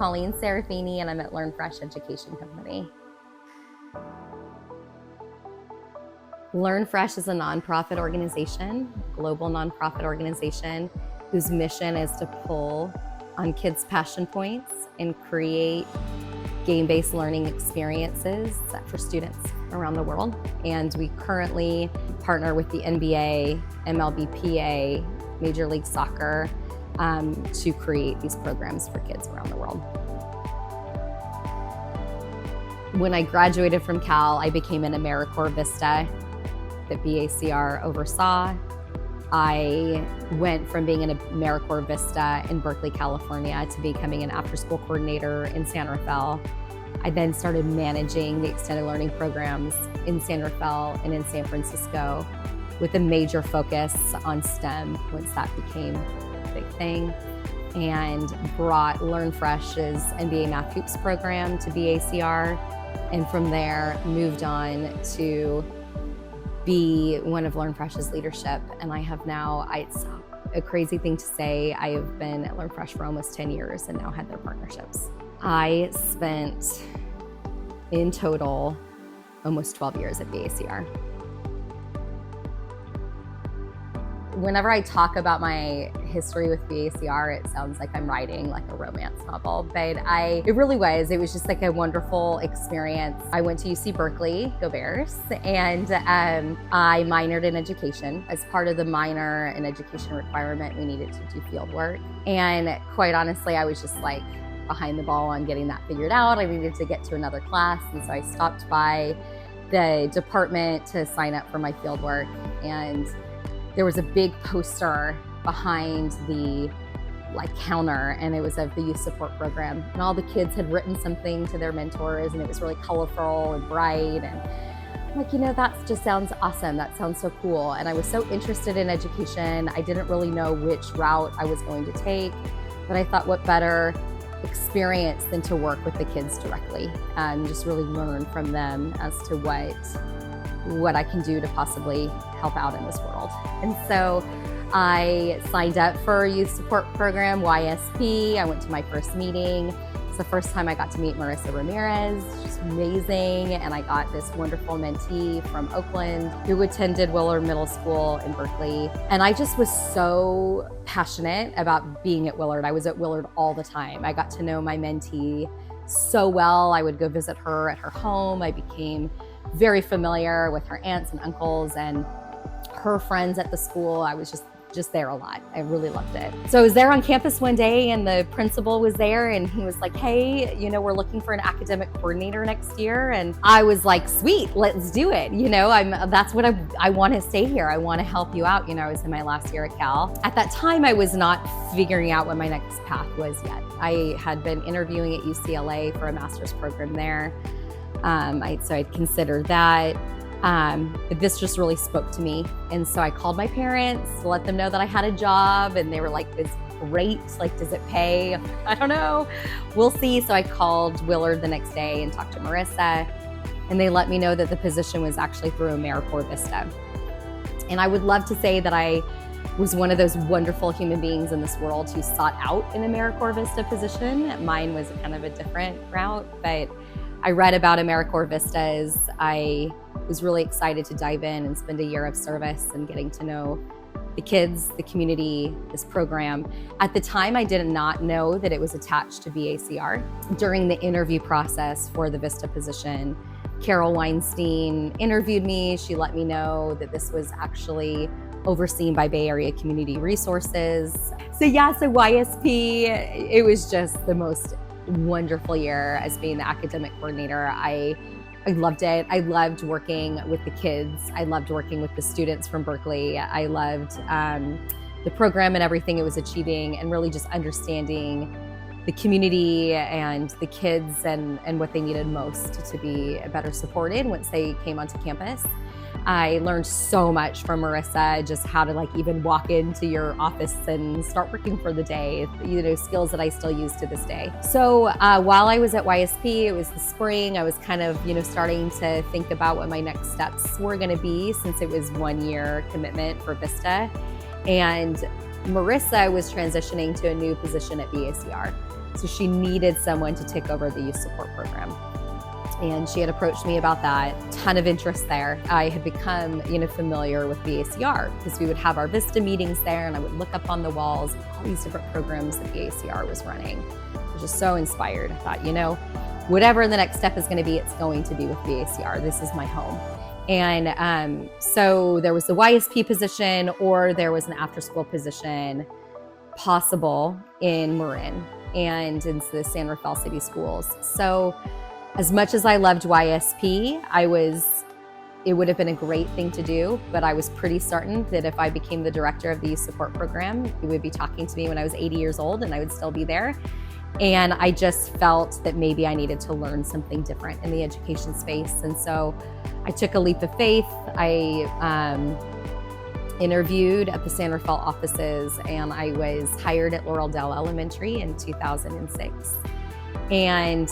Colleen Serafini, and I'm at Learn Fresh Education Company. Learn Fresh is a nonprofit organization, global nonprofit organization, whose mission is to pull on kids' passion points and create game-based learning experiences for students around the world. And we currently partner with the NBA, MLBPA, Major League Soccer, to create these programs for kids around the world. When I graduated from Cal, I became an AmeriCorps Vista that BACR oversaw. I went from being an AmeriCorps Vista in Berkeley, California, to becoming an after-school coordinator in San Rafael. I then started managing the extended learning programs in San Rafael and in San Francisco, with a major focus on STEM once that became a big thing, and brought Learn Fresh's NBA Math Hoops program to BACR, and from there moved on to be one of Learn Fresh's leadership. And I have now, it's a crazy thing to say, I have been at Learn Fresh for almost 10 years and now head their partnerships. I spent in total almost 12 years at BACR. Whenever I talk about my history with BACR, it sounds like I'm writing like a romance novel, but it really was. It was just like a wonderful experience. I went to UC Berkeley, go Bears, and I minored in education. As part of the minor in education requirement, we needed to do field work. And quite honestly, I was just like behind the ball on getting that figured out. I needed to get to another class, and so I stopped by the department to sign up for my field work, and there was a big poster behind the counter, and it was of the youth support program. And all the kids had written something to their mentors, and it was really colorful and bright. And I'm like, that just sounds awesome. That sounds so cool. And I was so interested in education. I didn't really know which route I was going to take, but I thought, what better experience than to work with the kids directly and just really learn from them as to what I can do to possibly help out in this world. And so I signed up for a youth support program, YSP. I went to my first meeting. It's the first time I got to meet Marissa Ramirez. She's amazing. And I got this wonderful mentee from Oakland who attended Willard Middle School in Berkeley. And I just was so passionate about being at Willard. I was at Willard all the time. I got to know my mentee so well. I would go visit her at her home. I became very familiar with her aunts and uncles and her friends at the school. I was just there a lot. I really loved it. So I was there on campus one day, and the principal was there, and he was like, hey, we're looking for an academic coordinator next year. And I was like, sweet, let's do it. That's what I want to stay here. I want to help you out. I was in my last year at Cal. At that time, I was not figuring out what my next path was yet. I had been interviewing at UCLA for a master's program there. So I'd considered that. But this just really spoke to me. And so I called my parents to let them know that I had a job, and they were like, "This great, does it pay?" I don't know, we'll see. So I called Willard the next day and talked to Marissa, and they let me know that the position was actually through AmeriCorps Vista. And I would love to say that I was one of those wonderful human beings in this world who sought out an AmeriCorps Vista position. Mine was kind of a different route, but I read about AmeriCorps Vistas. I was really excited to dive in and spend a year of service and getting to know the kids, the community, this program. At the time, I did not know that it was attached to BACR. During the interview process for the Vista position, Carol Weinstein interviewed me. She let me know that this was actually overseen by Bay Area Community Resources. So YSP, it was just the most wonderful year as being the academic coordinator. I loved it. I loved working with the kids. I loved working with the students from Berkeley. I loved the program and everything it was achieving, and really just understanding the community and the kids and what they needed most to be better supported once they came onto campus. I learned so much from Marissa, just how to even walk into your office and start working for the day, skills that I still use to this day. So while I was at YSP, it was the spring, I was kind of, starting to think about what my next steps were gonna be, since it was 1 year commitment for Vista. And Marissa was transitioning to a new position at BACR. So she needed someone to take over the youth support program. And she had approached me about that. Ton of interest there. I had become, familiar with BACR because we would have our Vista meetings there, and I would look up on the walls all these different programs that BACR was running. I was just so inspired. I thought, whatever the next step is going to be, it's going to be with BACR. This is my home. And so there was the YSP position, or there was an after-school position possible in Marin and in the San Rafael City Schools. So as much as I loved YSP, it would have been a great thing to do, but I was pretty certain that if I became the director of the youth support program, it would be talking to me when I was 80 years old and I would still be there. And I just felt that maybe I needed to learn something different in the education space. And so I took a leap of faith. I interviewed at the San Rafael offices, and I was hired at Laurel Dell Elementary in 2006. And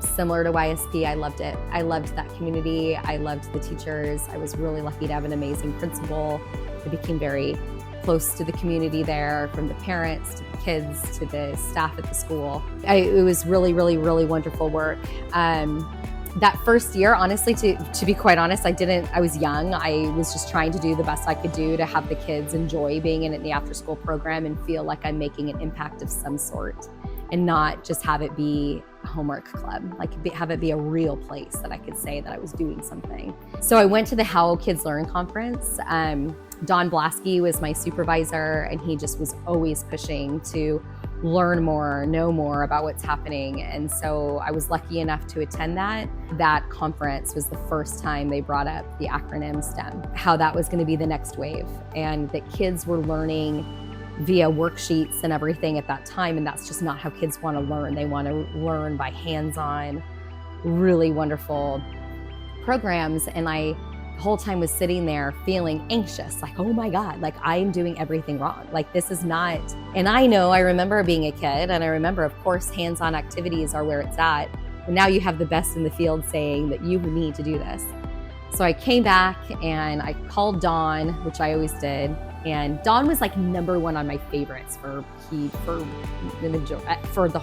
similar to YSP, I loved it. I loved that community. I loved the teachers. I was really lucky to have an amazing principal. I became very close to the community there, from the parents to the kids to the staff at the school. It was really, really, really wonderful work. That first year, honestly, to be quite honest, I was young. I was just trying to do the best I could do to have the kids enjoy being in the after school program and feel like I'm making an impact of some sort, and not just have it be a homework club, have it be a real place that I could say that I was doing something. So I went to the How Kids Learn conference. Don Blasky was my supervisor, and he just was always pushing to learn more, know more about what's happening. And so I was lucky enough to attend that. That conference was the first time they brought up the acronym STEM, how that was going to be the next wave, and that kids were learning via worksheets and everything at that time. And that's just not how kids want to learn. They want to learn by hands-on, really wonderful programs. And I the whole time was sitting there feeling anxious, like, oh my God, like I'm doing everything wrong. Like this is not, and I remember being a kid, and I remember, of course, hands-on activities are where it's at. And now you have the best in the field saying that you need to do this. So I came back and I called Dawn, which I always did. And Dawn was like #1 on my favorites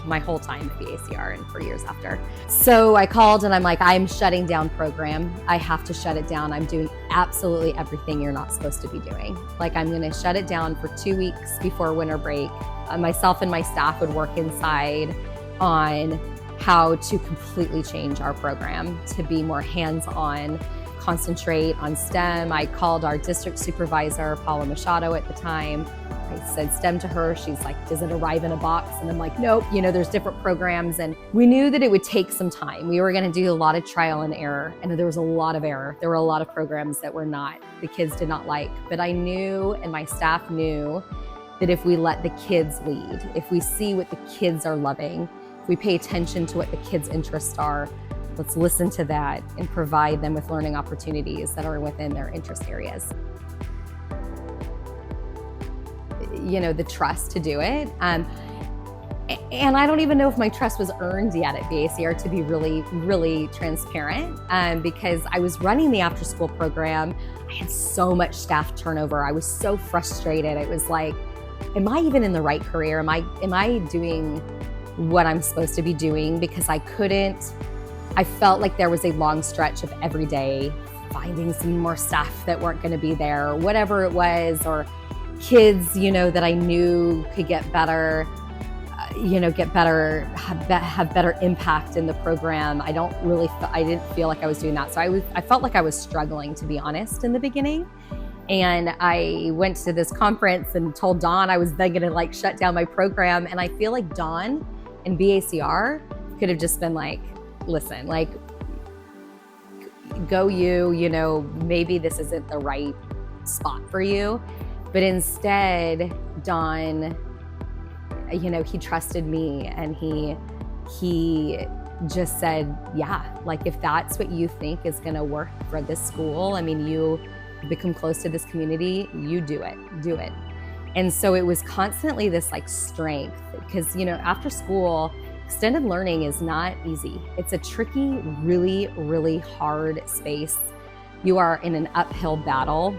my whole time at BACR and for years after. So I called and I'm like, I'm shutting down program. I have to shut it down. I'm doing absolutely everything you're not supposed to be doing. Like I'm gonna shut it down for 2 weeks before winter break. Myself and my staff would work inside on how to completely change our program to be more hands-on, concentrate on STEM. I called our district supervisor, Paula Machado, at the time. I said STEM to her. She's like, does it arrive in a box? And I'm like, nope, there's different programs. And we knew that it would take some time. We were gonna do a lot of trial and error, and there was a lot of error. There were a lot of programs that the kids did not like. But I knew, and my staff knew, that if we let the kids lead, if we see what the kids are loving, if we pay attention to what the kids' interests are, let's listen to that and provide them with learning opportunities that are within their interest areas. The trust to do it. And I don't even know if my trust was earned yet at BACR, to be really, really transparent, because I was running the after school program. I had so much staff turnover. I was so frustrated. It was like, am I even in the right career? Am I doing what I'm supposed to be doing? Because I felt like there was a long stretch of every day finding some more staff that weren't going to be there, or whatever it was, or kids, that I knew could get better, have better impact in the program. I didn't feel like I was doing that. So I felt like I was struggling, to be honest, in the beginning. And I went to this conference and told Dawn I was then going to shut down my program. And I feel like Dawn and BACR could have just been like, listen, go maybe this isn't the right spot for you. But instead, Don, he trusted me, and he just said, yeah, if that's what you think is gonna work for this school, you become close to this community, you do it. And so it was constantly this strength, because, after school, extended learning is not easy. It's a tricky, really, really hard space. You are in an uphill battle.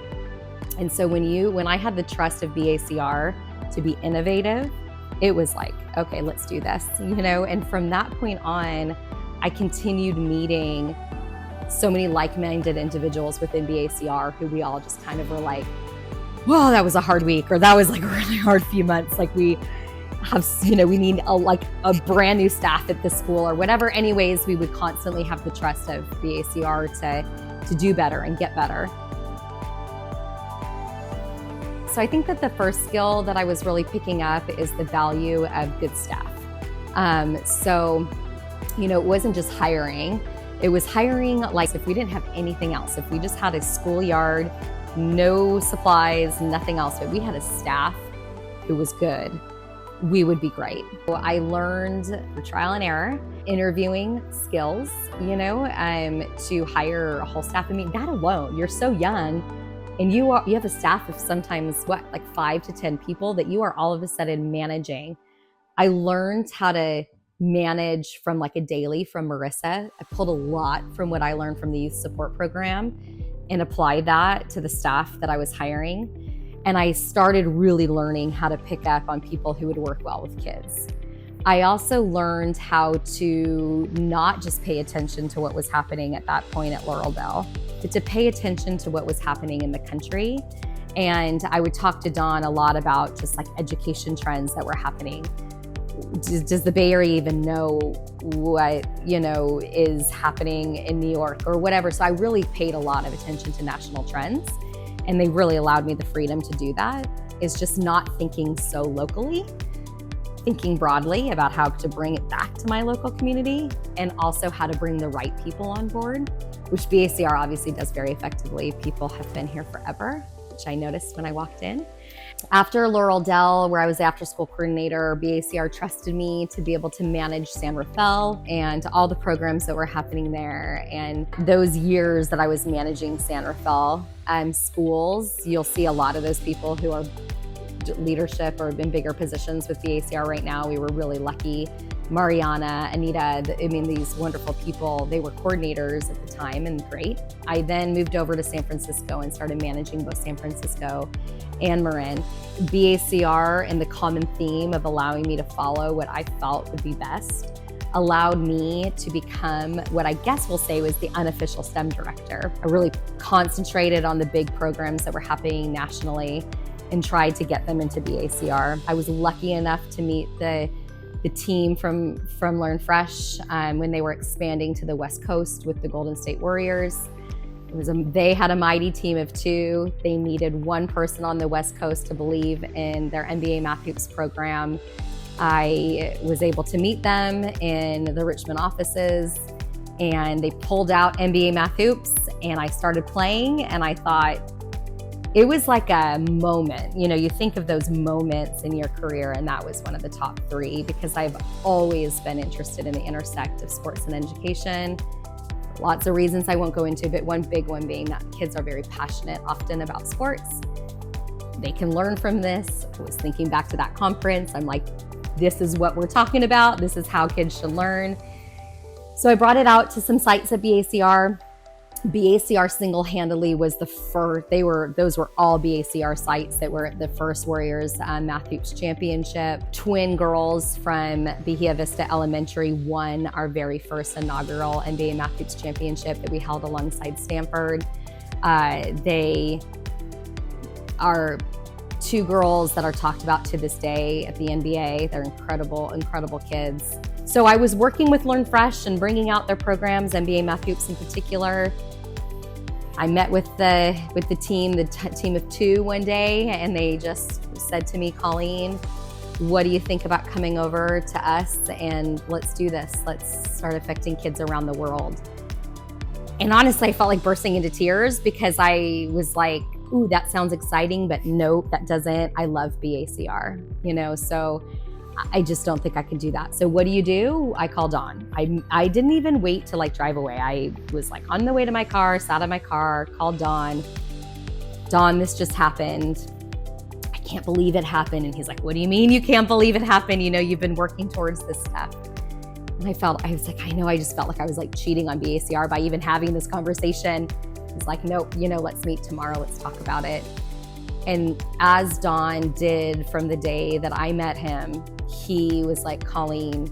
And so when I had the trust of BACR to be innovative, it was like, okay, let's do this, And from that point on, I continued meeting so many like-minded individuals within BACR who we all just kind of were like, whoa, that was a hard week, or that was like a really hard few months. Like we have, we need a brand new staff at the school or whatever. Anyways, we would constantly have the trust of BACR to do better and get better. So I think that the first skill that I was really picking up is the value of good staff. It wasn't just hiring. It was hiring, like if we didn't have anything else, if we just had a schoolyard, no supplies, nothing else, but we had a staff who was good, we would be great. So I learned through trial and error, interviewing skills, to hire a whole staff. I mean, that alone, you're so young, and you have a staff of sometimes like 5 to 10 people that you are all of a sudden managing. I learned how to manage from like a daily from Marissa. I pulled a lot from what I learned from the youth support program and applied that to the staff that I was hiring. And I started really learning how to pick up on people who would work well with kids. I also learned how to not just pay attention to what was happening at that point at Laureldale, but to pay attention to what was happening in the country. And I would talk to Dawn a lot about just like education trends that were happening. Does the Bay Area even know what, is happening in New York or whatever? So I really paid a lot of attention to national trends, and they really allowed me the freedom to do that. It's just not thinking so locally, thinking broadly about how to bring it back to my local community, and also how to bring the right people on board, which BACR obviously does very effectively. People have been here forever, which I noticed when I walked in. After Laureldale, where I was the after-school coordinator, BACR trusted me to be able to manage San Rafael and all the programs that were happening there. And those years that I was managing San Rafael schools, you'll see a lot of those people who are leadership or in bigger positions with BACR right now. We were really lucky. Mariana, Anita, these wonderful people, they were coordinators at the time and great. I then moved over to San Francisco and started managing both San Francisco and Marin. BACR and the common theme of allowing me to follow what I felt would be best allowed me to become what I guess we'll say was the unofficial STEM director. I really concentrated on the big programs that were happening nationally and tried to get them into BACR. I was lucky enough to meet the team from Learn Fresh when they were expanding to the West Coast with the Golden State Warriors. They had a mighty team of 2. They needed one person on the West Coast to believe in their NBA Math Hoops program. I was able to meet them in the Richmond offices, and they pulled out NBA Math Hoops, and I started playing, and I thought, it was like a moment. You think of those moments in your career, and that was one of the top 3 because I've always been interested in the intersect of sports and education. Lots of reasons I won't go into, but one big one being that kids are very passionate often about sports. They can learn from this. I was thinking back to that conference. I'm like, this is what we're talking about. This is how kids should learn. So I brought it out to some sites at BACR. BACR single-handedly was the first. Those were all BACR sites that were at the first Warriors Math Hoops Championship. Twin girls from Bahia Vista Elementary won our very first inaugural NBA Math Hoops Championship that we held alongside Stanford. They are 2 girls that are talked about to this day at the NBA. They're incredible, incredible kids. So I was working with Learn Fresh and bringing out their programs, NBA Math Hoops in particular. I met with the team of 2 one day, and they just said to me, Colleen, what do you think about coming over to us and let's do this. Let's start affecting kids around the world. And honestly, I felt like bursting into tears because I was like, ooh, that sounds exciting, but no, that doesn't. I love BACR, so I just don't think I could do that. So what do? I called Dawn. I didn't even wait to drive away. I was on the way to my car, sat in my car, called Dawn. Dawn, this just happened. I can't believe it happened. And he's like, what do you mean you can't believe it happened? You've been working towards this stuff. And I was like, I know, I just felt like I was cheating on BACR by even having this conversation. He's like, nope, let's meet tomorrow. Let's talk about it. And as Dawn did from the day that I met him, he was like, Colleen,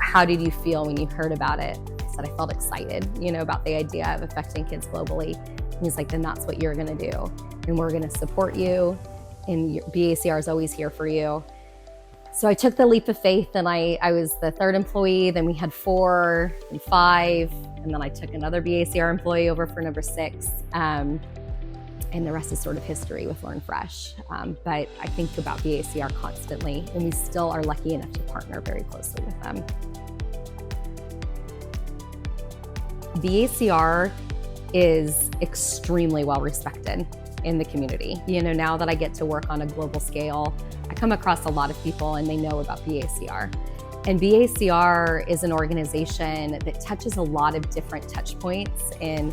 how did you feel when you heard about it? I said, I felt excited, about the idea of affecting kids globally. And he's like, then that's what you're gonna do. And we're gonna support you. And BACR is always here for you. So I took the leap of faith, and I was the third employee. Then we had 4 and 5. And then I took another BACR employee over for number 6. And the rest is sort of history with Learn Fresh. But I think about BACR constantly, and we still are lucky enough to partner very closely with them. BACR is extremely well respected in the community. Now that I get to work on a global scale, I come across a lot of people and they know about BACR. And BACR is an organization that touches a lot of different touch points in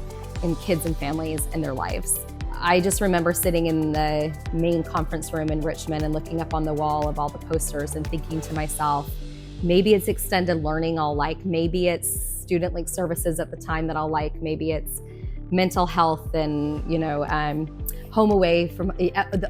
kids and families and their lives. I just remember sitting in the main conference room in Richmond and looking up on the wall of all the posters and thinking to myself, maybe it's extended learning I'll like, maybe it's student link services at the time that I'll like, maybe it's mental health and home away from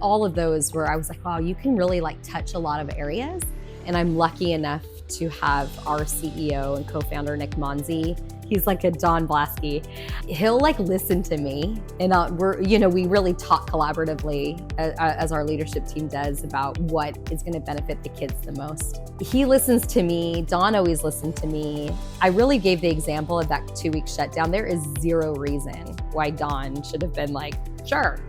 all of those, where I was like, wow, you can really touch a lot of areas. And I'm lucky enough to have our CEO and co-founder, Nick Monzi. He's like a Don Blasky. He'll listen to me, and we really talk collaboratively as our leadership team does about what is going to benefit the kids the most. He listens to me. Don always listened to me. I really gave the example of that 2-week shutdown. There is zero reason why Don should have been like, sure,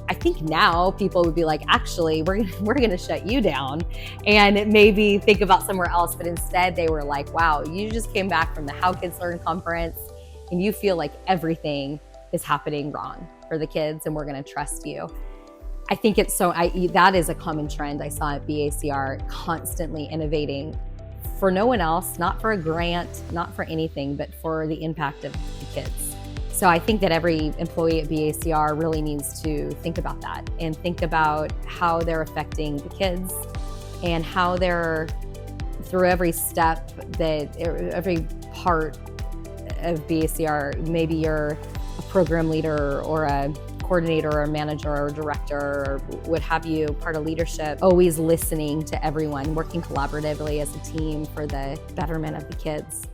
I think now people would be like, actually, we're gonna shut you down and maybe think about somewhere else. But instead they were like, wow, you just came back from the How Kids Learn conference and you feel like everything is happening wrong for the kids and we're gonna trust you. I think that is a common trend I saw at BACR, constantly innovating for no one else, not for a grant, not for anything, but for the impact of the kids. So I think that every employee at BACR really needs to think about that and think about how they're affecting the kids and how they're, through every step, every part of BACR, maybe you're a program leader or a coordinator or a manager or a director or what have you, part of leadership, always listening to everyone, working collaboratively as a team for the betterment of the kids.